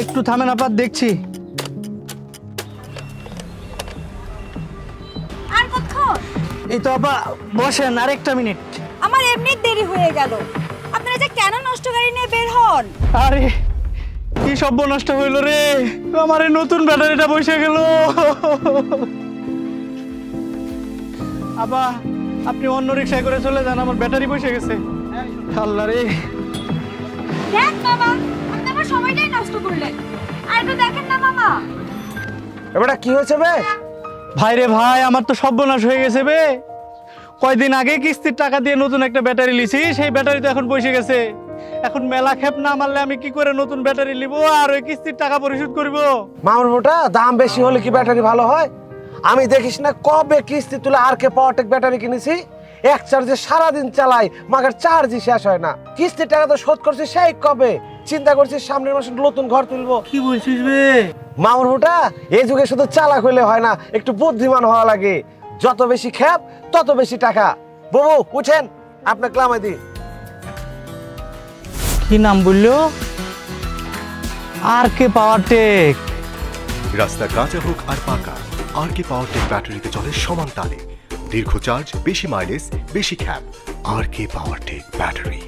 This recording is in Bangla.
একটু থামেন আপা, দেখছি। আর কতক্ষণ? এই তো আপা, বসেন আর একটা মিনিট। আমার এমনি দেরি হয়ে গেল। আপনারা যে কেন নষ্ট গাড়ি নিয়ে বের হন? আরে কি সব নষ্ট হইলো রে, আমার এই নতুন ব্যাটারিটা বসে গেল। আপা আপনি অন্য রিক্সায় করে চলে যান, আমার ব্যাটারি বসে গেছে। আল্লাহ রে। দেখ বাবা, আপনি আমার সময়টাই নষ্ট করলেন। আর একটু দেখেন না মামা। এবারে কি হয়েছে বে? ভাই রে ভাই, আমার তো সর্বনাশ হয়ে গেছে বে। কয়দিন আগে কিস্তির টাকা দিয়ে নতুন একটা ব্যাটারি লিছি, সেই ব্যাটারি তো এখন বসে গেছে। এখন মেলা খেপ না মারলে আমি কি করে নতুন ব্যাটারি নিব আর ওই কিস্তির টাকা পরিশোধ করব? মামুর মোটা দাম বেশি হলে কি ব্যাটারি ভালো হয়? আমি দেখিস না কবে কিস্তি তুলে আর কে পাওয়ারটেক ব্যাটারি কিনেছি, এক চার্জে সারাদিন চালাই, মাগার চার্জই শেষ হয় না। কিস্তির টাকা তো শোধ করছি সেই কবে, চিন্তা করছি সামনের মাসে নতুন ঘর তুলবো। কি বলছিস বে? মামুর মোটা এই যুগে শুধু চালাক হইলে হয় না, একটু বুদ্ধিমান হওয়া লাগে। যত বেশি খ্যাপ তত বেশি টাকা। বাবু উঠেন, আপনার ক্লামাই দি। কি নাম বললো? আর কে পাওয়ারটেক। রাস্তা কাঁচা হোক আর পাকা, আর কে পাওয়ারটেক ব্যাটারিতে চলে সমান তালে। দীর্ঘ চার্জ, বেশি মাইলেজ, বেশি খ্যাপ। আর কে পাওয়ারটেক ব্যাটারি।